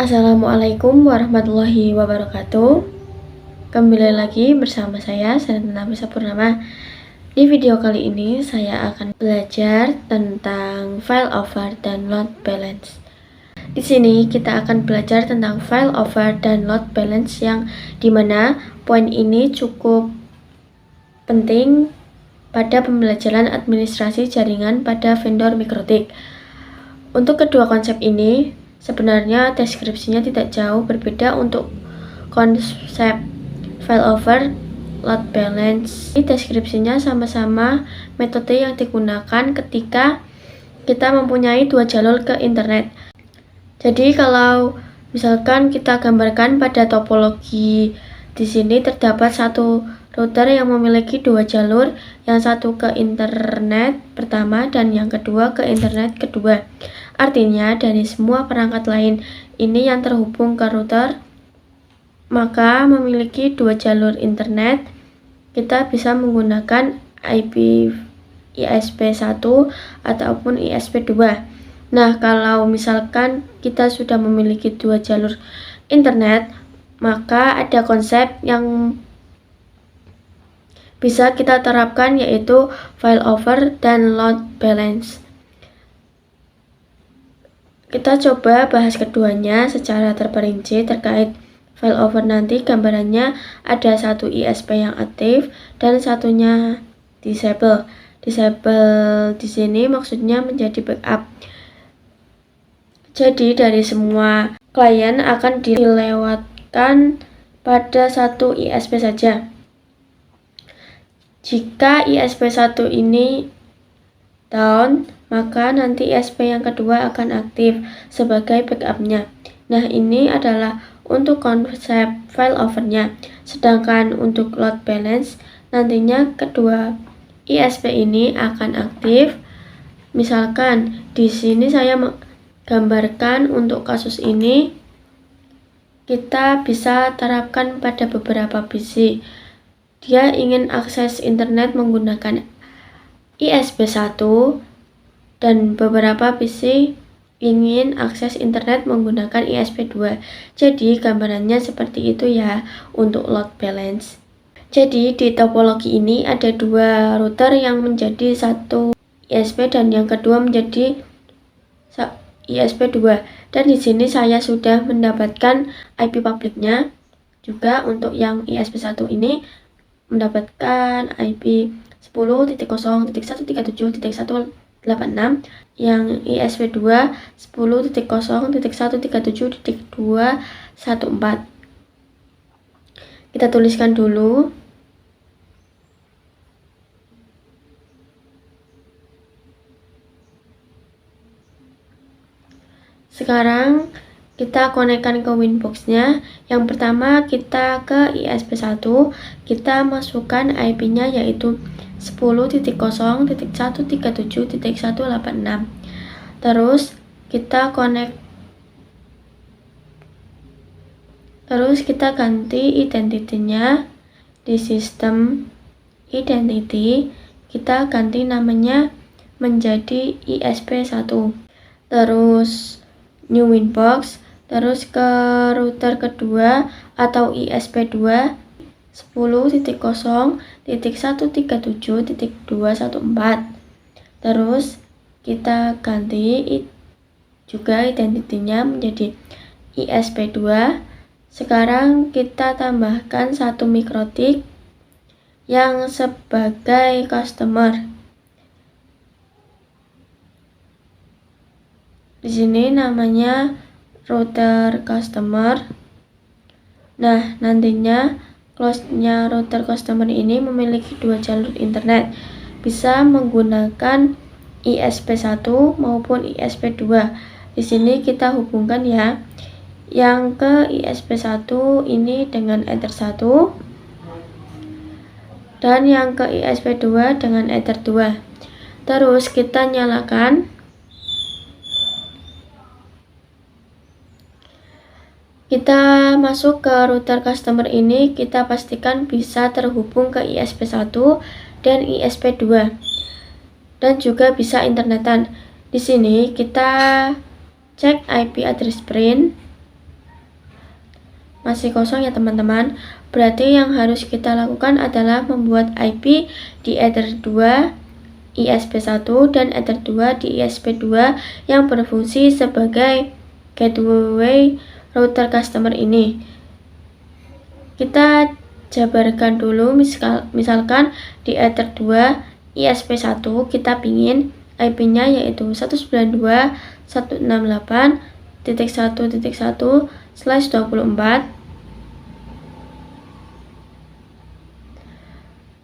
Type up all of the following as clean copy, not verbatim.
Assalamualaikum warahmatullahi wabarakatuh. Kembali lagi bersama saya Sanatna Nafisa Purnama. Di video kali ini saya akan belajar tentang file over dan load balance. Di sini kita akan belajar tentang file over dan load balance yang dimana poin ini cukup penting pada pembelajaran administrasi jaringan pada vendor mikrotik. Untuk kedua konsep ini sebenarnya deskripsinya tidak jauh berbeda. Untuk konsep file over load balance, deskripsinya sama-sama metode yang digunakan ketika kita mempunyai dua jalur ke internet. Jadi kalau misalkan kita gambarkan pada topologi di sini terdapat satu router yang memiliki dua jalur, yang satu ke internet pertama dan yang kedua ke internet kedua. Artinya dari semua perangkat lain ini yang terhubung ke router maka memiliki dua jalur internet. Kita bisa menggunakan IP ISP1 ataupun ISP2. Nah, kalau misalkan kita sudah memiliki dua jalur internet, maka ada konsep yang bisa kita terapkan, yaitu file over dan load balance. Kita coba bahas keduanya secara terperinci. Terkait file over nanti gambarannya ada satu ISP yang aktif dan satunya disable. Disable di sini maksudnya menjadi backup. Jadi dari semua klien akan dilewatkan pada satu ISP saja. Jika ISP1 ini down, maka nanti ISP yang kedua akan aktif sebagai backupnya. Nah, ini adalah untuk konsep file overnya. Sedangkan untuk load balance, nantinya kedua ISP ini akan aktif. Misalkan di sini saya gambarkan untuk kasus ini, kita bisa terapkan pada beberapa PC. Dia ingin akses internet menggunakan ISP1 dan beberapa PC ingin akses internet menggunakan ISP2. Jadi gambarannya seperti itu ya untuk load balance. Jadi di topologi ini ada dua router yang menjadi satu ISP dan yang kedua menjadi ISP2. Dan di sini saya sudah mendapatkan IP publiknya. Juga untuk yang ISP1 ini mendapatkan IP 10.0.137.186, yang ISP2 10.0.137.214. Kita tuliskan dulu. Sekarang kita konekkan ke Winbox-nya. Yang pertama kita ke ISP1, kita masukkan IP-nya yaitu 10.0.137.186. Terus kita kita ganti identity-nya di sistem identity, kita ganti namanya menjadi ISP1. Terus new Winbox, terus ke router kedua atau ISP2 10.0.137.214. Terus kita ganti juga identitinya menjadi ISP2. Sekarang kita tambahkan satu mikrotik yang sebagai customer. Di sini namanya router customer. Nah, nantinya close-nya router customer ini memiliki dua jalur internet, bisa menggunakan ISP1 maupun ISP2. Di sini kita hubungkan ya, yang ke ISP1 ini dengan Ether 1 dan yang ke ISP2 dengan Ether 2. Terus kita nyalakan. Kita masuk ke router customer ini, kita pastikan bisa terhubung ke ISP1 dan ISP2 dan juga bisa internetan. Di sini kita cek IP address print masih kosong ya teman-teman. Berarti yang harus kita lakukan adalah membuat IP di Ether 2 ISP1 dan Ether 2 di ISP2 yang berfungsi sebagai gateway router customer ini. Kita jabarkan dulu, misalkan di Ether 2 ISP1 kita pingin IP-nya yaitu 192.168.1.1/24.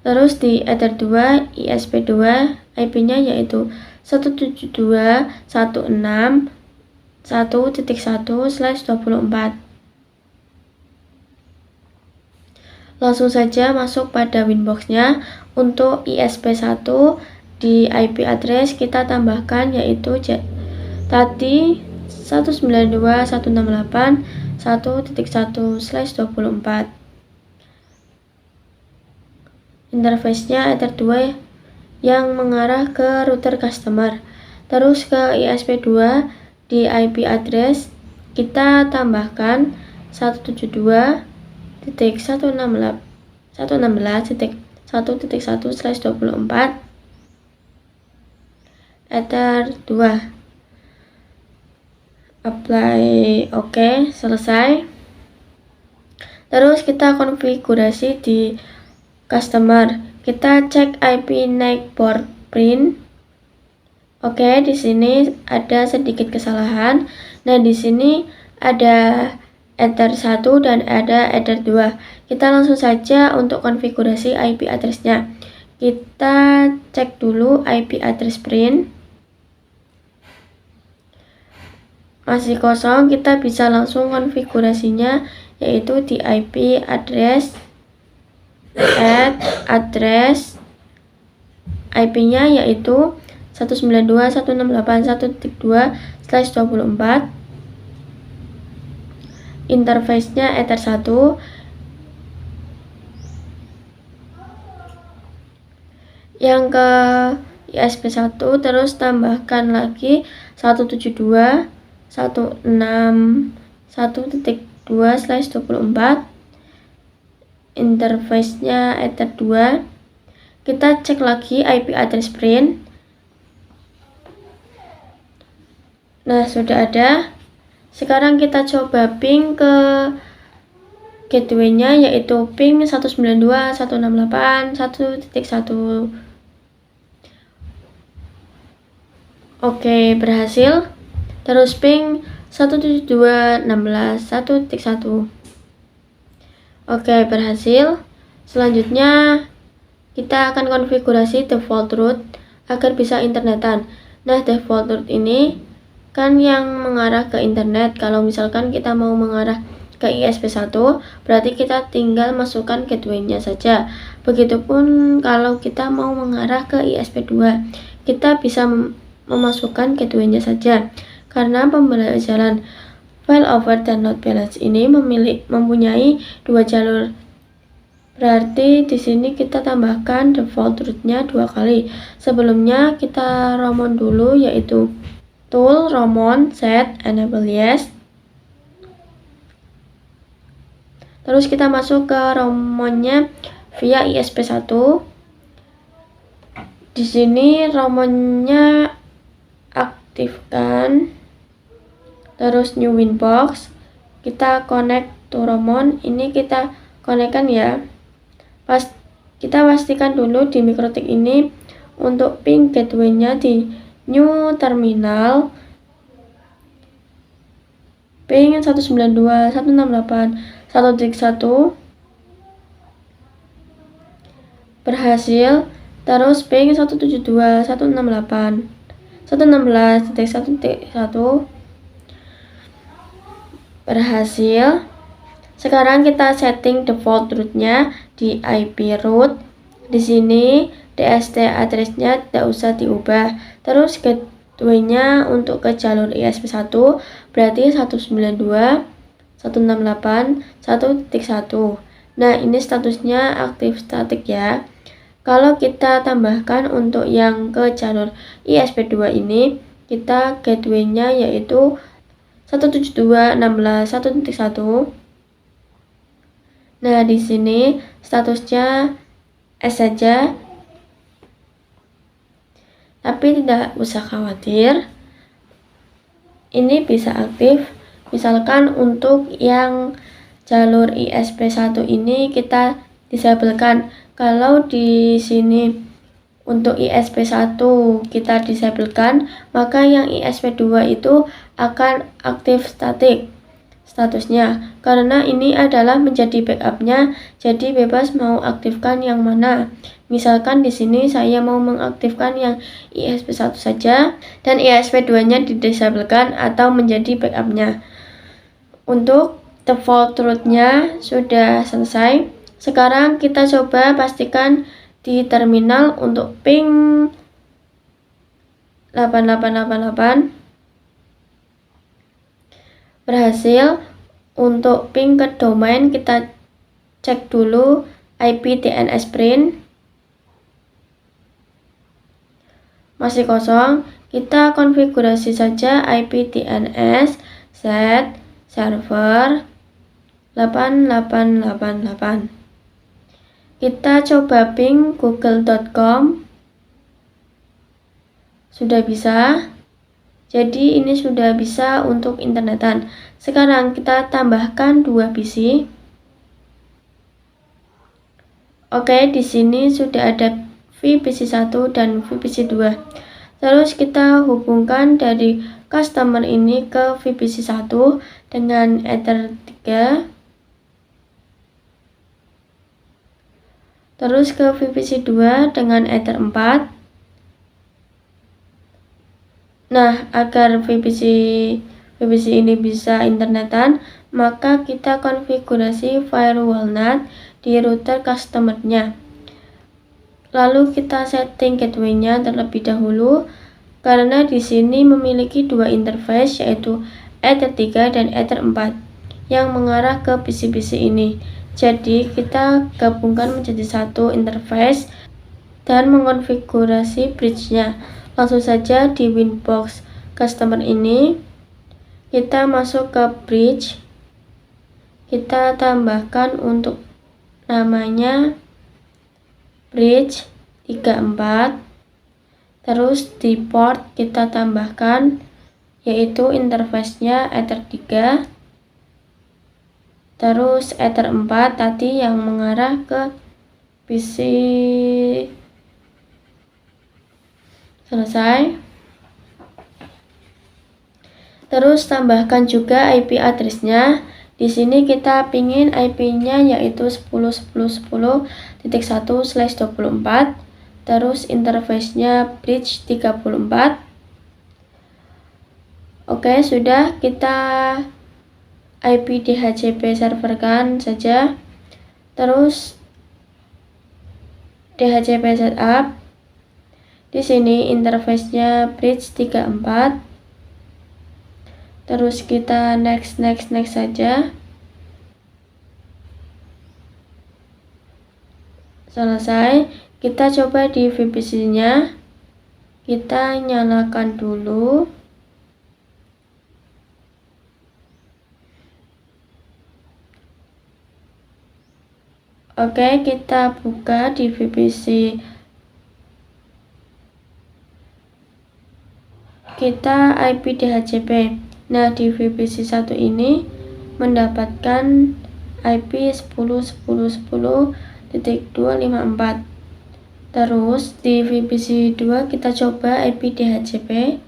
Terus di Ether 2 ISP2 IP-nya yaitu 172.168.1.1/24. Langsung saja masuk pada Winbox-nya. Untuk ISP1 di IP address kita tambahkan yaitu tadi 192.168.1.1/24. Interface-nya Ether 2 yang mengarah ke router customer. Terus ke ISP2 di IP address kita tambahkan 172.116.1.1/24 Ether 2. Apply, oke, selesai. Terus kita konfigurasi di customer. Kita cek IP NIC port print. Oke, di sini ada sedikit kesalahan. Nah, di sini ada Ether 1 dan ada Ether 2. Kita langsung saja untuk konfigurasi IP address-nya. Kita cek dulu IP address print. Masih kosong, kita bisa langsung konfigurasinya yaitu di IP address address IP-nya yaitu 192.168.1.2/24. Interface-nya Ether 1. Yang ke ISP1 terus tambahkan lagi 172.161.2/24. Interface-nya Ether 2. Kita cek lagi IP address print. Nah, sudah ada. Sekarang kita coba ping ke gateway-nya yaitu ping 192.168.1.1. Oke, berhasil. Terus ping 172.16.1.1. Oke, berhasil. Selanjutnya kita akan konfigurasi default route agar bisa internetan. Nah, default route ini kan yang mengarah ke internet. Kalau misalkan kita mau mengarah ke ISP1, berarti kita tinggal masukkan gateway-nya saja. Begitupun kalau kita mau mengarah ke ISP2, kita bisa memasukkan gateway-nya saja. Karena pembelajaran file over dan load balance ini mempunyai dua jalur. Berarti di sini kita tambahkan default route-nya 2 kali. Sebelumnya kita romon dulu yaitu tool romon set enable yes. Terus kita masuk ke romonnya via ISP1. Di sini romonnya aktifkan. Terus new Winbox. Kita connect to romon. Ini kita konekkan ya. Kita pastikan dulu di mikrotik ini untuk ping gateway-nya di new terminal ping 192.168.1.1 berhasil. Terus ping 172.168.116.1.1 berhasil. Sekarang kita setting default route-nya di IP route. Di sini DST address-nya tidak usah diubah. Terus gateway-nya untuk ke jalur ISP1 berarti 192.168.1.1. Nah, ini statusnya aktif statik ya. Kalau kita tambahkan untuk yang ke jalur ISP2 ini, kita gateway-nya yaitu 172.16.1.1. Nah, di sini statusnya S saja, tapi tidak usah khawatir, ini bisa aktif. Misalkan untuk yang jalur ISP1 ini kita disabelkan. Kalau di sini untuk ISP1 kita disabelkan, maka yang ISP2 itu akan aktif statusnya, karena ini adalah menjadi backupnya, jadi bebas mau aktifkan yang mana. Misalkan di sini saya mau mengaktifkan yang ISP1 saja dan ISP2-nya didisabelkan atau menjadi backupnya. Untuk default root-nya sudah selesai. Sekarang kita coba pastikan di terminal untuk ping 8888 berhasil. Untuk ping ke domain kita cek dulu IP DNS print masih kosong. Kita konfigurasi saja IP DNS set server 8888. Kita coba ping google.com. Sudah bisa. Jadi ini sudah bisa untuk internetan. Sekarang kita tambahkan 2 PC. Oke, di sini sudah ada VPC1 dan VPC2. Terus kita hubungkan dari customer ini ke VPC1 dengan Ether 3. Terus ke VPC2 dengan Ether 4. Nah, agar VPC ini bisa internetan, maka kita konfigurasi firewall NAT di router customer-nya. Lalu kita setting gateway-nya terlebih dahulu, karena di sini memiliki 2 interface, yaitu Ether 3 dan Ether 4 yang mengarah ke PC-PC ini. Jadi kita gabungkan menjadi satu interface dan mengonfigurasi bridge-nya. Langsung saja di Winbox customer ini kita masuk ke bridge, kita tambahkan untuk namanya bridge 34. Terus di port kita tambahkan yaitu interface-nya Ether 3. Terus Ether 4 tadi yang mengarah ke PC. Selesai. Terus tambahkan juga IP address-nya. Di sini kita pingin IP-nya yaitu 10.10.1/24. Terus interface-nya bridge 34. Oke, sudah, kita IP DHCP serverkan saja. Terus DHCP setup. Di sini interface-nya bridge 34. Terus kita next saja. Selesai. Kita coba di VPC-nya. Kita nyalakan dulu. Oke, kita buka di VPC. Kita IP DHCP. Nah, di VPC1 ini mendapatkan IP 10.10.10.254. Terus di VPC2 kita coba IP DHCP.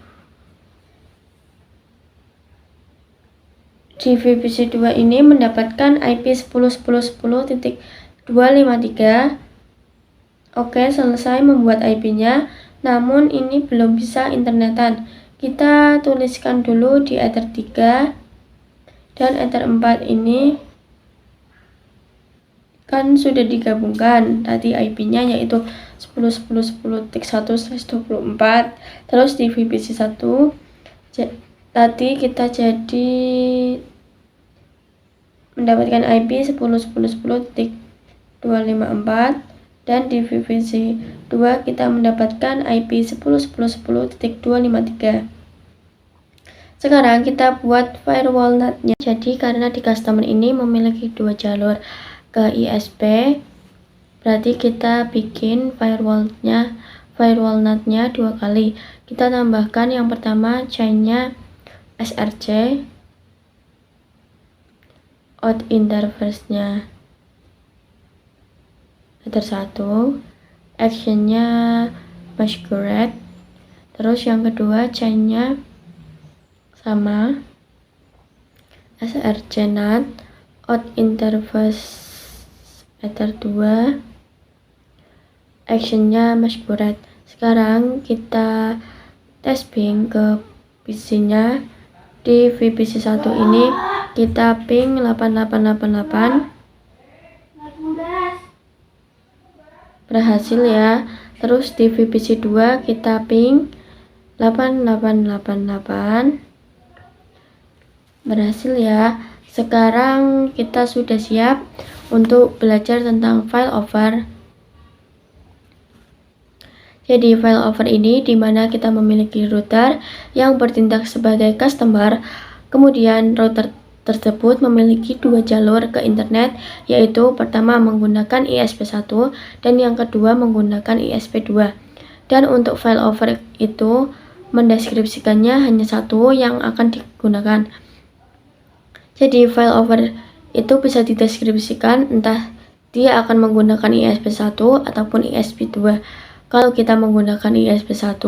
Di VPC2 ini mendapatkan IP 10.10.10.253. Oke, selesai membuat IP-nya. Namun ini belum bisa internetan. Kita tuliskan dulu di Ether 3 dan Ether 4 ini kan sudah digabungkan tadi IP-nya yaitu 10.10.10.1/24. Terus di VPC1 tadi kita jadi mendapatkan IP 10.10.10.254 dan di VPC 2 kita mendapatkan IP 10.10.10.253. Sekarang kita buat firewall NAT-nya. Jadi karena di customer ini memiliki 2 jalur ke ISP, berarti kita bikin firewall NAT-nya 2 kali. Kita tambahkan yang pertama chain-nya SRC, out interface-nya letter 1, action-nya masquerade. Terus yang kedua chain-nya sama, SRC NAT, out interface letter 2, action-nya masquerade. Sekarang kita tes ping ke PC-nya. Di VPC 1 ini kita ping 8888, berhasil ya. Terus di VPC 2 kita ping 8888, berhasil ya. Sekarang kita sudah siap untuk belajar tentang failover. Jadi failover ini dimana kita memiliki router yang bertindak sebagai customer, kemudian router tersebut memiliki 2 jalur ke internet, yaitu pertama menggunakan ISP1 dan yang kedua menggunakan ISP2. Dan untuk failover itu mendeskripsikannya hanya satu yang akan digunakan. Jadi failover itu bisa dideskripsikan entah dia akan menggunakan ISP1 ataupun ISP2. Kalau kita menggunakan ISP1,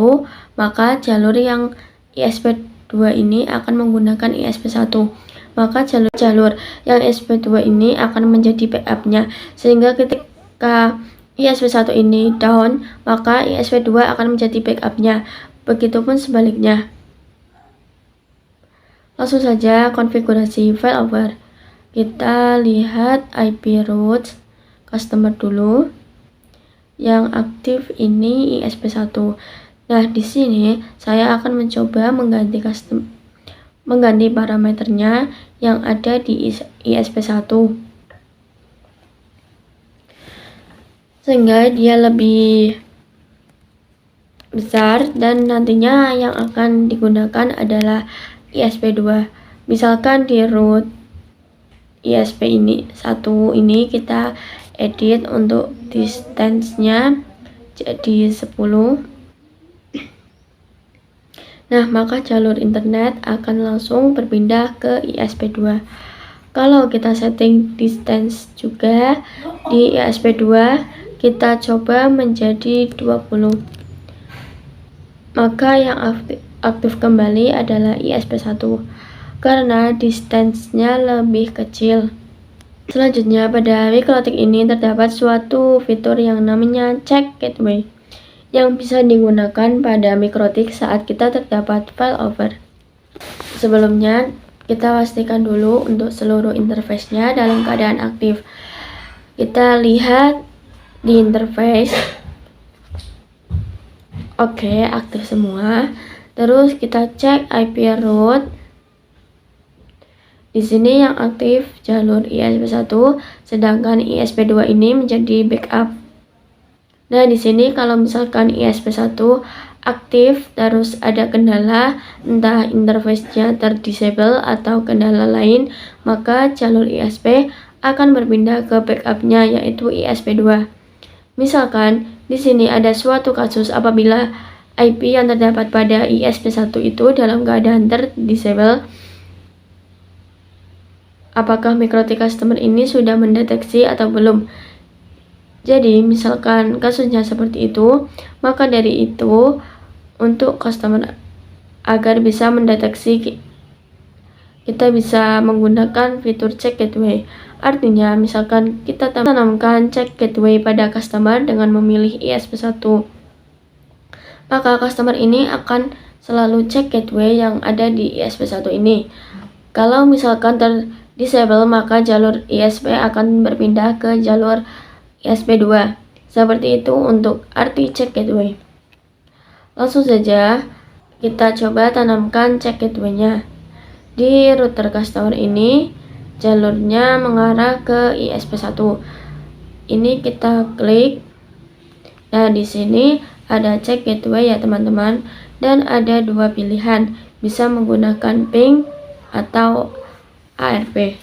maka jalur yang ISP2 ini akan menggunakan ISP1. Maka jalur yang ISP2 ini akan menjadi backupnya, sehingga ketika ISP1 ini down, maka ISP2 akan menjadi backupnya. Begitupun sebaliknya. Langsung saja konfigurasi failover. Kita lihat IP root customer dulu. Yang aktif ini ISP1. Nah, di sini saya akan mencoba mengganti parameternya yang ada di ISP1 sehingga dia lebih besar dan nantinya yang akan digunakan adalah ISP2. Misalkan di root ISP ini kita edit untuk distance-nya jadi 10. Nah, maka jalur internet akan langsung berpindah ke ISP2. Kalau kita setting distance juga di ISP2, kita coba menjadi 20. Maka yang aktif kembali adalah ISP1 karena distance-nya lebih kecil. Selanjutnya, pada MikroTik ini terdapat suatu fitur yang namanya check gateway yang bisa digunakan pada MikroTik saat kita terdapat failover. Sebelumnya, kita pastikan dulu untuk seluruh interface-nya dalam keadaan aktif. Kita lihat di interface. Oke, aktif semua. Terus kita cek IP root. Di sini yang aktif jalur ISP1, sedangkan ISP2 ini menjadi backup. Nah, di sini kalau misalkan ISP1 aktif terus ada kendala, entah interface-nya terdisable atau kendala lain, maka jalur ISP akan berpindah ke backup-nya yaitu ISP2. Misalkan di sini ada suatu kasus apabila IP yang terdapat pada ISP1 itu dalam keadaan terdisable. Apakah MikroTik customer ini sudah mendeteksi atau belum? Jadi, misalkan kasusnya seperti itu, maka dari itu untuk customer agar bisa mendeteksi, kita bisa menggunakan fitur check gateway. Artinya, misalkan kita tanamkan check gateway pada customer dengan memilih ISP1, maka customer ini akan selalu cek gateway yang ada di ISP1 ini. Kalau misalkan disable, maka jalur ISP akan berpindah ke jalur ISP2. Seperti itu untuk arti check gateway. Langsung saja kita coba tanamkan check gateway-nya. Di router customer ini jalurnya mengarah ke ISP1. Ini kita klik. Nah, di sini ada check gateway ya teman-teman, dan ada 2 pilihan, bisa menggunakan ping atau ARP.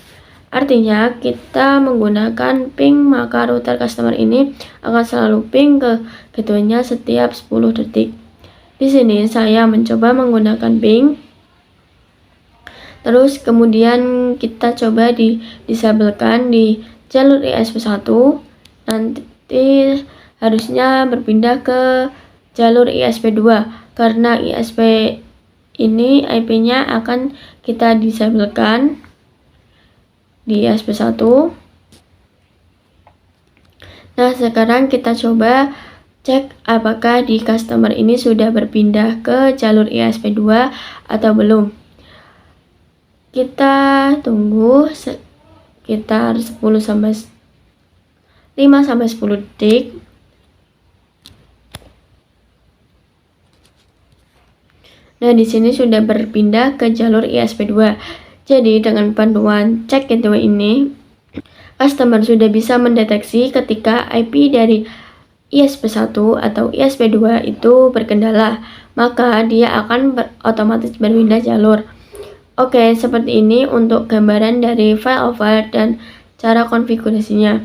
Artinya kita menggunakan ping, maka router customer ini akan selalu ping ke gateway-nya setiap 10 detik. Di sini saya mencoba menggunakan ping. Terus kemudian kita coba disablekan di jalur ISP1. Nanti harusnya berpindah ke jalur ISP2 karena ISP ini IP-nya akan kita disablekan di ISP1. Nah, sekarang kita coba cek apakah di customer ini sudah berpindah ke jalur ISP2 atau belum. Kita tunggu sekitar 5 sampai 10 detik. Nah, di sini sudah berpindah ke jalur ISP2. Jadi, dengan panduan cek gateway ini, customer sudah bisa mendeteksi ketika IP dari ISP1 atau ISP2 itu berkendala, maka dia akan otomatis berpindah jalur. Oke, seperti ini untuk gambaran dari failover dan cara konfigurasinya.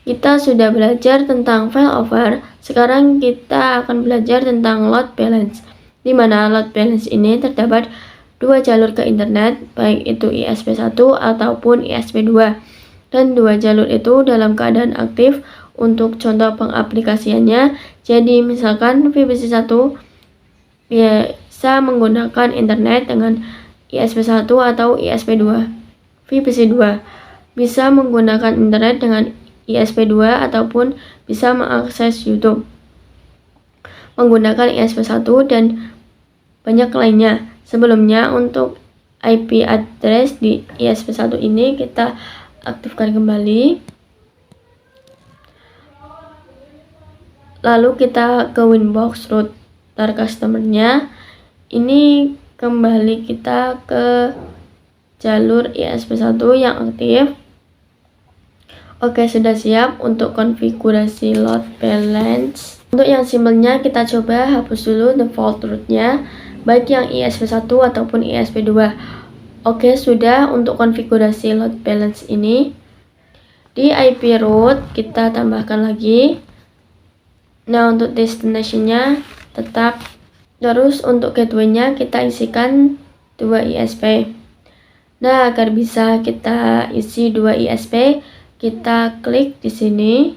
Kita sudah belajar tentang failover, sekarang kita akan belajar tentang load balance, di mana load balance ini terdapat dua jalur ke internet, baik itu ISP1 ataupun ISP2, dan dua jalur itu dalam keadaan aktif. Untuk contoh pengaplikasiannya, jadi misalkan VPC1 bisa menggunakan internet dengan ISP1 atau ISP2. VPC2 bisa menggunakan internet dengan ISP2 ataupun bisa mengakses YouTube menggunakan ISP1 dan banyak lainnya. Sebelumnya untuk IP address di ISP1 ini kita aktifkan kembali. Lalu kita ke Winbox router customer-nya. Ini kembali kita ke jalur ISP1 yang aktif. Oke, sudah siap untuk konfigurasi load balance. Untuk yang simpelnya kita coba hapus dulu default route-nya, baik yang ISP1 ataupun ISP2. Oke, sudah. Untuk konfigurasi load balance ini, di IP route kita tambahkan lagi. Nah, untuk destination-nya tetap. Terus untuk gateway-nya kita isikan 2 ISP. Nah, agar bisa kita isi 2 ISP, kita klik di sini.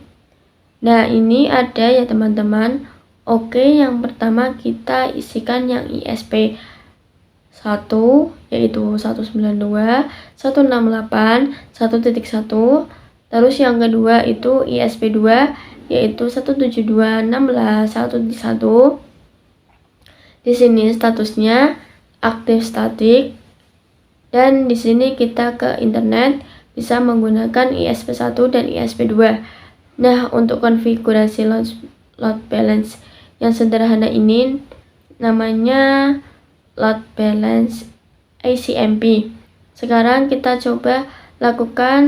Nah, ini ada ya teman-teman. Oke, yang pertama kita isikan yang ISP 1, yaitu 192, 168, 1.1. Terus yang kedua itu ISP 2, yaitu 172.16.1.1. Di sini statusnya aktif statik, dan di sini kita ke internet bisa menggunakan ISP1 dan ISP2. Nah, untuk konfigurasi load balance yang sederhana ini namanya load balance ACMP. Sekarang kita coba lakukan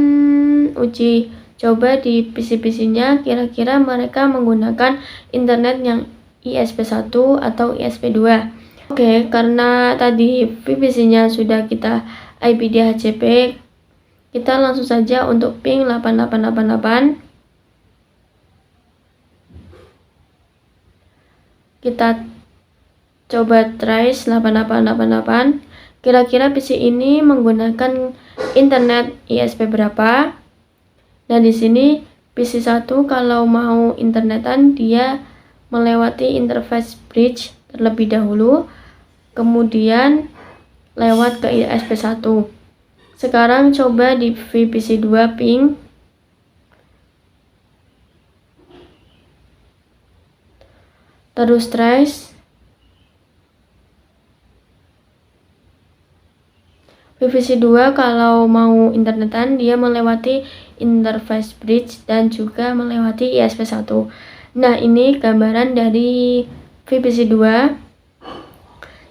uji coba di PC-PC-nya, kira-kira mereka menggunakan internet yang ISP1 atau ISP2. Oke, karena tadi VPC-nya sudah kita IP DHCP, kita langsung saja untuk ping 8888. Kita coba trace 8888. Kira-kira PC ini menggunakan internet ISP berapa? Nah, di sini PC 1 kalau mau internetan dia melewati interface bridge terlebih dahulu, kemudian lewat ke ISP1. Sekarang coba di VPC 2 ping. Terus trace. VPC 2 kalau mau internetan dia melewati interface bridge dan juga melewati ISP1. Nah, ini gambaran dari VPC 2.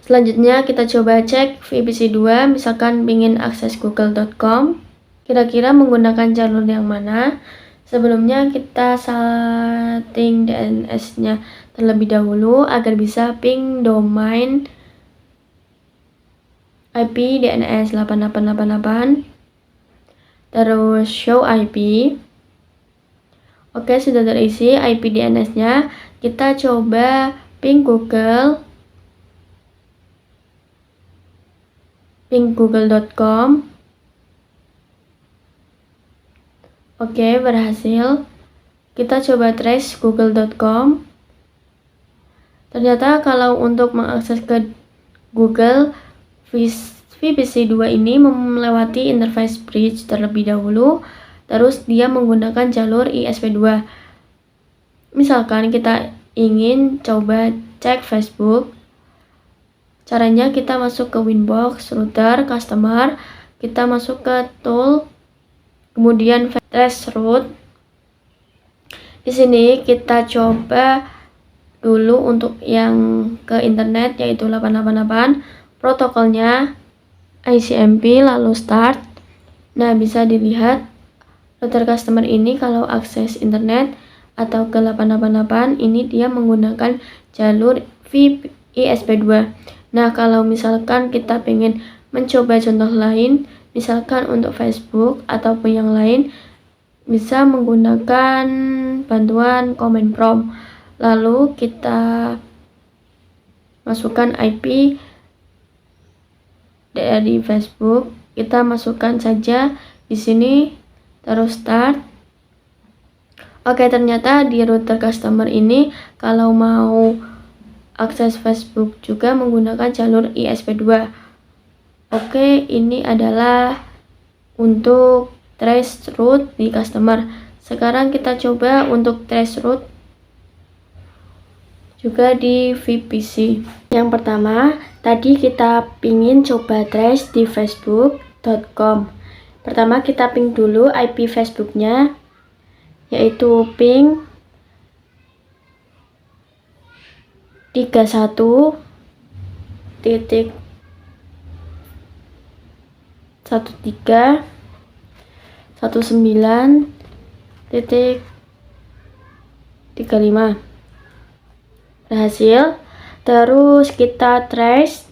Selanjutnya kita coba cek VPC 2, misalkan ingin akses google.com, kira-kira menggunakan jalur yang mana. Sebelumnya kita setting DNS-nya terlebih dahulu agar bisa ping domain IP DNS 8888. terus show IP. Oke, sudah terisi IP DNS-nya. Kita coba ping google.com. Oke, berhasil. Kita coba trace google.com. Ternyata kalau untuk mengakses ke Google, VPC2 ini melewati interface bridge terlebih dahulu, terus dia menggunakan jalur ISP2. Misalkan kita ingin coba cek Facebook, caranya kita masuk ke Winbox, router, customer, kita masuk ke tool, kemudian trace route. Di sini kita coba dulu untuk yang ke internet yaitu 888, protokolnya ICMP, lalu start. Nah, bisa dilihat router customer ini kalau akses internet atau ke 888 ini dia menggunakan jalur ISP2. Nah, kalau misalkan kita pengen mencoba contoh lain, misalkan untuk Facebook ataupun yang lain, bisa menggunakan bantuan command prompt. Lalu kita masukkan IP dari Facebook, kita masukkan saja di sini, terus start. Oke, ternyata di router customer ini kalau mau akses Facebook juga menggunakan jalur ISP2. Oke, ini adalah untuk trace route di customer. Sekarang kita coba untuk trace route juga di VPC. Yang pertama, tadi kita pingin coba trace di facebook.com. Pertama kita ping dulu IP Facebooknya, yaitu ping 31.13.19.35. Berhasil. Terus kita trace.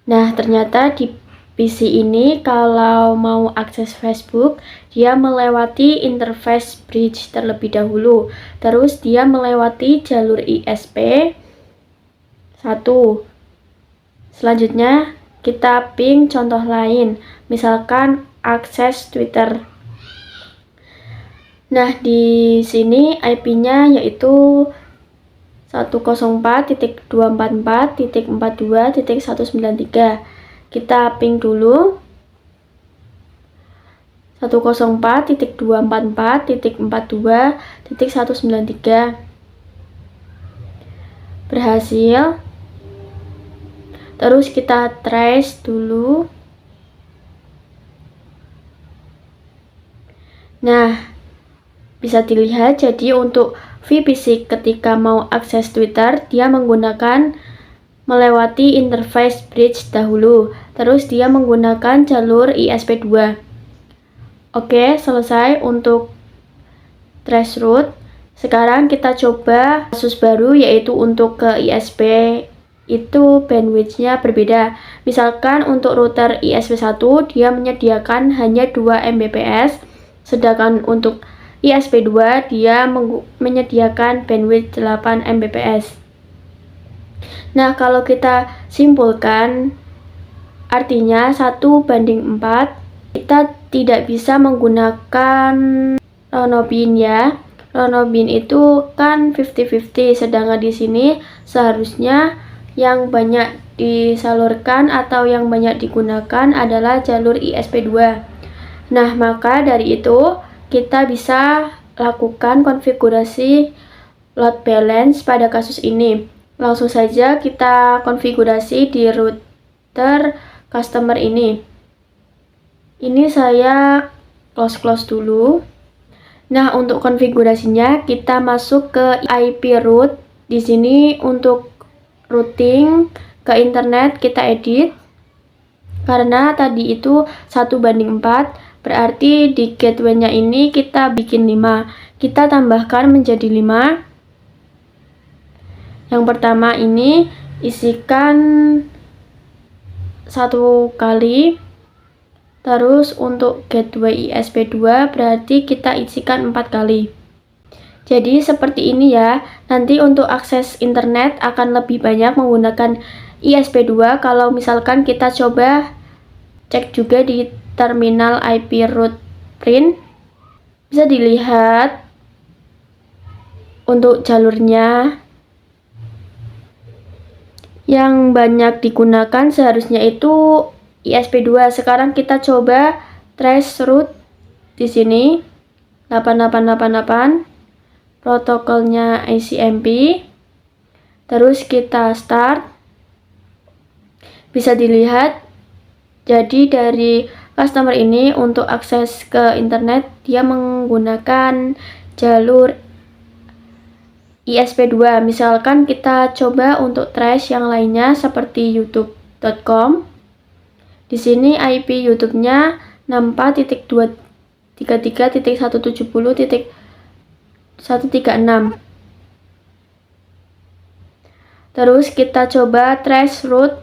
Nah, ternyata di PC ini kalau mau akses Facebook, dia melewati interface bridge terlebih dahulu. Terus dia melewati jalur ISP 1. Selanjutnya kita ping contoh lain, misalkan akses Twitter. Nah, di sini IP-nya yaitu 104.244.42.193. Kita ping dulu 104.244.42.193. Berhasil. Terus kita trace dulu. Nah, bisa dilihat jadi untuk VPC ketika mau akses Twitter, dia menggunakan melewati interface bridge dahulu, terus dia menggunakan jalur ISP2. Oke, selesai untuk trace route. Sekarang kita coba kasus baru, yaitu untuk ke ISP itu bandwidth-nya berbeda. Misalkan untuk router ISP1 dia menyediakan hanya 2 Mbps, sedangkan untuk ISP2 dia menyediakan bandwidth 8 Mbps. Nah, kalau kita simpulkan, artinya 1:4, kita tidak bisa menggunakan Ronobin ya. Ronobin itu kan 50-50, sedangkan di sini seharusnya yang banyak disalurkan atau yang banyak digunakan adalah jalur ISP2. Nah, maka dari itu kita bisa lakukan konfigurasi load balance pada kasus ini. Langsung saja kita konfigurasi di router customer ini. Ini saya close dulu. Nah, untuk konfigurasinya kita masuk ke IP route. Di sini untuk routing ke internet kita edit. Karena tadi itu 1:4. Berarti di gateway-nya ini kita bikin 5. Kita tambahkan menjadi 5. Yang pertama ini isikan 1 kali. Terus untuk gateway ISP2 berarti kita isikan 4 kali. Jadi seperti ini ya. Nanti untuk akses internet akan lebih banyak menggunakan ISP2 kalau misalkan kita coba cek juga di terminal IP root print. Bisa dilihat untuk jalurnya yang banyak digunakan seharusnya itu ISP2. Sekarang kita coba trace route di sini 8888, protokolnya ICMP. Terus kita start. Bisa dilihat, jadi dari customer ini untuk akses ke internet dia menggunakan jalur ISP2. Misalkan kita coba untuk trace yang lainnya seperti youtube.com. Di sini IP YouTube-nya 64.233.170.136. Terus kita coba trace route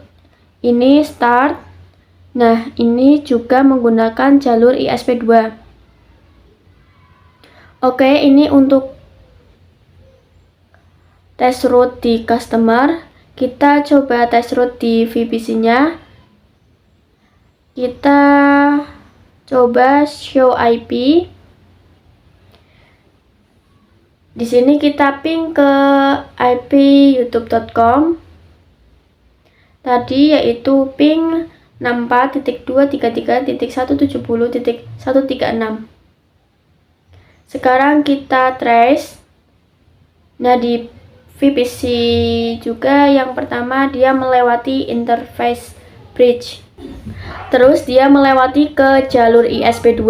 ini start. Nah, ini juga menggunakan jalur ISP2. Oke, ini untuk test route di customer. Kita coba test route di VPC-nya. Kita coba show IP. Di sini kita ping ke IP youtube.com. Tadi yaitu ping 64.233.170.136. Sekarang kita trace. Nah, di VPC juga yang pertama dia melewati interface bridge. Terus dia melewati ke jalur ISP2,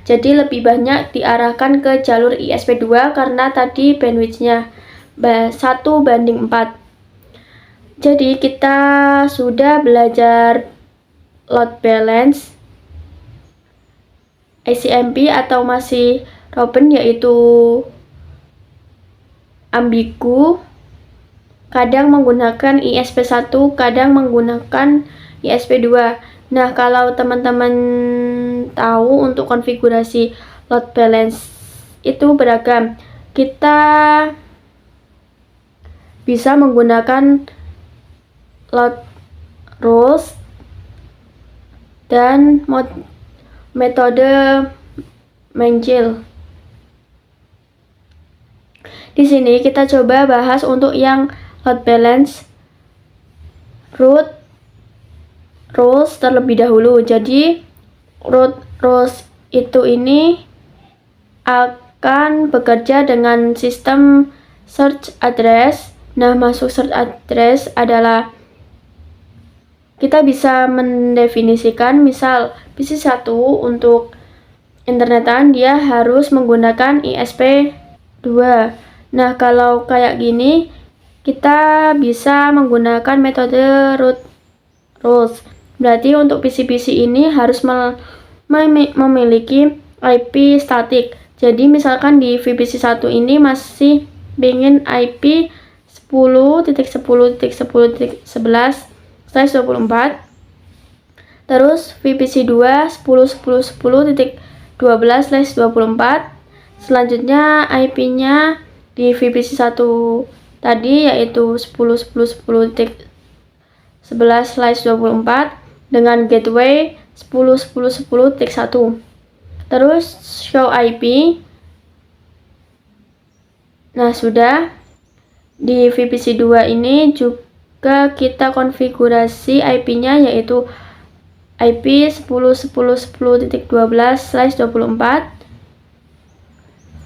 jadi lebih banyak diarahkan ke jalur ISP2 karena tadi bandwidth-nya 1:4. Jadi kita sudah belajar load balance ICMP atau masih Robin, yaitu ambigu, kadang menggunakan ISP1, kadang menggunakan ISP2. Nah, kalau teman-teman tahu untuk konfigurasi load balance itu beragam. Kita bisa menggunakan load rules dan metode Mengil. Di sini kita coba bahas untuk yang load balance root rules terlebih dahulu. Jadi root rules ini akan bekerja dengan sistem search address. Nah, masuk search address adalah kita bisa mendefinisikan, misal PC1 untuk internetan dia harus menggunakan ISP2. Nah, kalau kayak gini kita bisa menggunakan metode root rules. Berarti untuk PC-PC ini harus memiliki IP statik. Jadi misalkan di VPC1 ini masih ingin IP 10.10.10.11/24. Terus VPC2 10.10.10.12/24. Selanjutnya IP-nya di VPC1 tadi yaitu 10.10.10.11/24 dengan gateway 10.10.10.1. Terus show IP. Nah, sudah. Di VPC2 ini juga kita konfigurasi IP-nya yaitu IP 10.10.10.12/24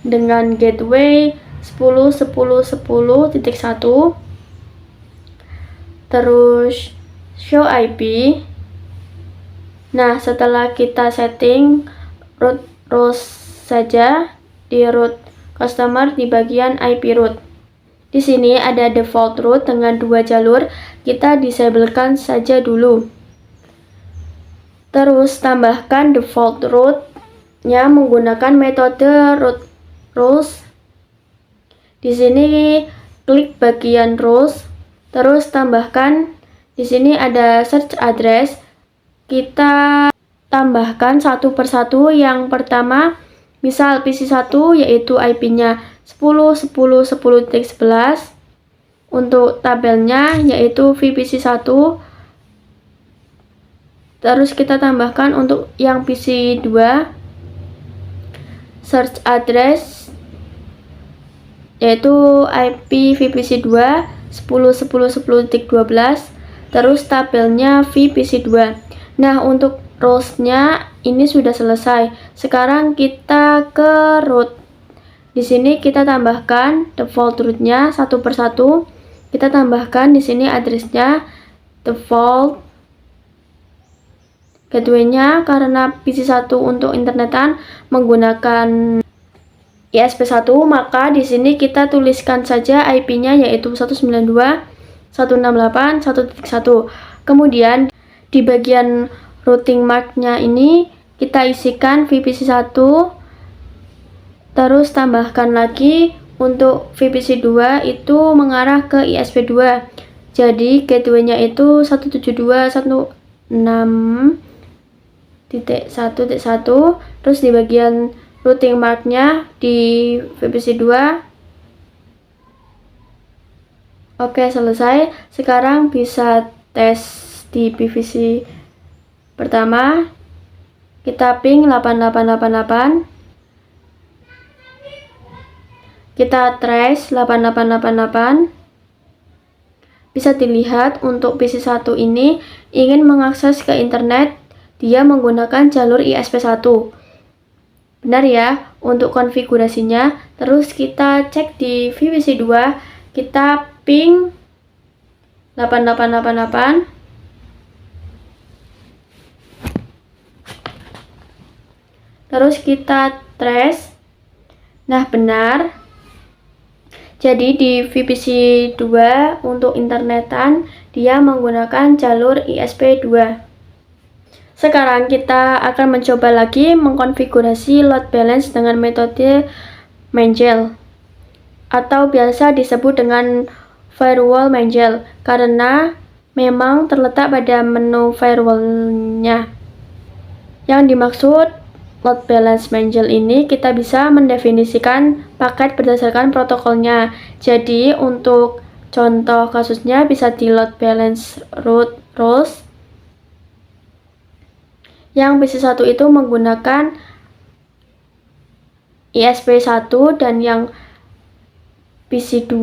dengan gateway 10.10.10.1. Terus show IP. Nah, setelah kita setting root rules saja di root customer di bagian IP root. Di sini ada default route dengan 2 jalur, kita disablekan saja dulu. Terus tambahkan default route-nya menggunakan metode root rules. Di sini klik bagian rules, terus tambahkan di sini ada search address. kita tambahkan satu persatu. Yang pertama, misal PC1 yaitu IP-nya 10.10.10.11. Untuk tabelnya yaitu VPC1. Terus kita tambahkan untuk yang PC2 search address yaitu IP VPC2 10.10.10.12. Terus tabelnya VPC2. Nah, untuk rows-nya ini sudah selesai. Sekarang kita ke root. Di sini kita tambahkan default root-nya satu persatu. Kita tambahkan di sini address-nya default gateway-nya. Karena PC1 untuk internetan menggunakan ISP1, maka di sini kita tuliskan saja IP-nya yaitu 192.168.1.1. Kemudian di bagian routing mark-nya ini kita isikan VPC1. Terus tambahkan lagi untuk VPC2 itu mengarah ke ISP2. Jadi gateway-nya itu 172.168.1.1. Terus di bagian routing mark-nya di VPC2. Oke, selesai. Sekarang bisa tes di PVC pertama. Kita ping 8888. Kita trace 8888. Bisa dilihat untuk PC1 ini ingin mengakses ke internet, dia menggunakan jalur ISP1. Benar ya untuk konfigurasinya. Terus kita cek di VPC2, kita ping 8888. Terus kita trace. Nah, benar. Jadi di VPC2 untuk internetan dia menggunakan jalur ISP2. Sekarang kita akan mencoba lagi mengkonfigurasi load balance dengan metode Mangel atau biasa disebut dengan firewall Mangel karena memang terletak pada menu firewall-nya. Yang dimaksud load balance Mangel ini kita bisa mendefinisikan paket berdasarkan protokolnya. Jadi untuk contoh kasusnya bisa di load balance root roles. Yang PC1 itu menggunakan ISP1 dan yang PC2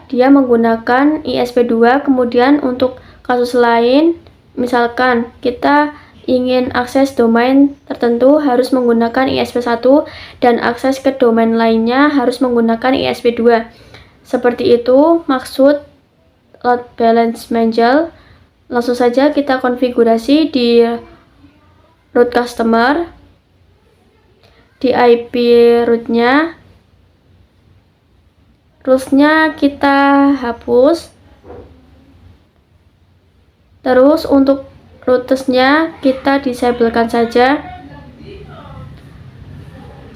dia menggunakan ISP2. Kemudian untuk kasus lain, misalkan kita ingin akses domain tertentu harus menggunakan ISP1 dan akses ke domain lainnya harus menggunakan ISP2. Seperti itu maksud load balance Mangel. Langsung saja kita konfigurasi di root customer, di IP rootnya, rules-nya kita hapus. Terus untuk routers-nya kita disablekan saja.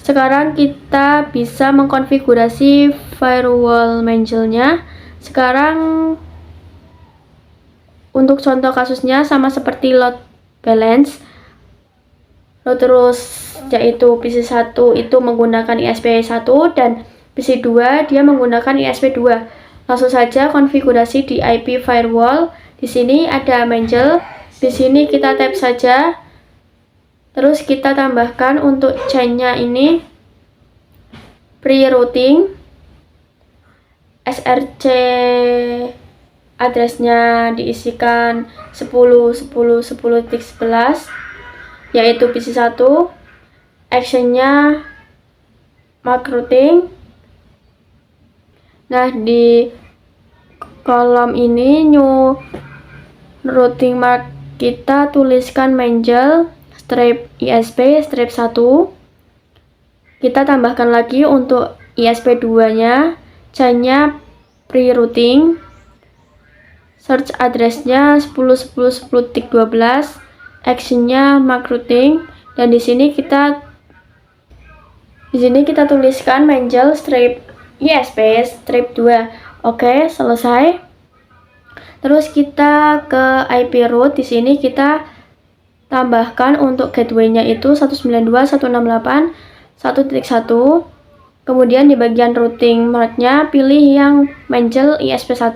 Sekarang kita bisa mengkonfigurasi firewall Mangel-nya. Sekarang untuk contoh kasusnya sama seperti load balance. Routers yaitu PC1 itu menggunakan ISP1 dan PC2 dia menggunakan ISP2. Langsung saja konfigurasi di IP firewall. Di sini ada Mangel. Di sini kita tap saja. Terus kita tambahkan untuk chain-nya ini pre-routing. SRC address-nya diisikan 10.10.10.11 yaitu PC1. Action-nya mark routing. Nah, di kolom ini new routing mark kita tuliskan Mangel strip ISP strip 1. Kita tambahkan lagi untuk ISP2-nya, chain-nya pre-routing. Search address-nya 10.10.10.12, action-nya mark routing dan di sini kita tuliskan Mangel strip ISP strip 2. Oke, selesai. Terus kita ke IP root. Di sini kita Tambahkan untuk gateway-nya itu 192.168.1.1. Kemudian di bagian routing MAC-nya pilih yang Manjel ISP1.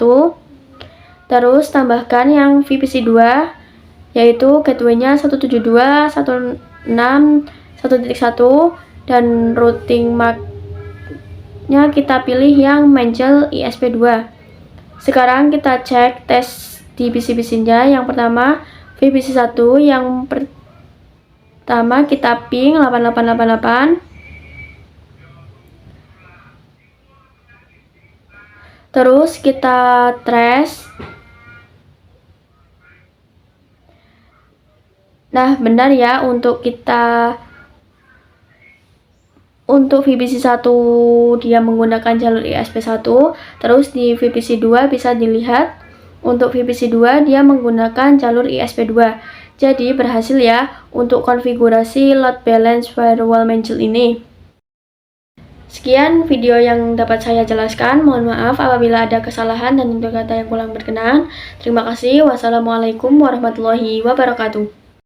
Terus tambahkan yang VPC 2 yaitu gateway-nya 172.168.1.1 dan routing MAC-nya kita pilih yang Manjel ISP2. Sekarang kita cek tes di PC-PC-nya. Yang pertama VPC 1, yang pertama kita ping 8888. Terus kita trace. Nah, benar ya, untuk VPC 1 dia menggunakan jalur ISP1, terus di VPC 2 bisa dilihat untuk VPC 2 dia menggunakan jalur ISP2. Jadi berhasil ya untuk konfigurasi load balance firewall Manjel ini. Sekian video yang dapat saya jelaskan. Mohon maaf apabila ada kesalahan dan tutur kata yang kurang berkenan. Terima kasih. Wassalamualaikum warahmatullahi wabarakatuh.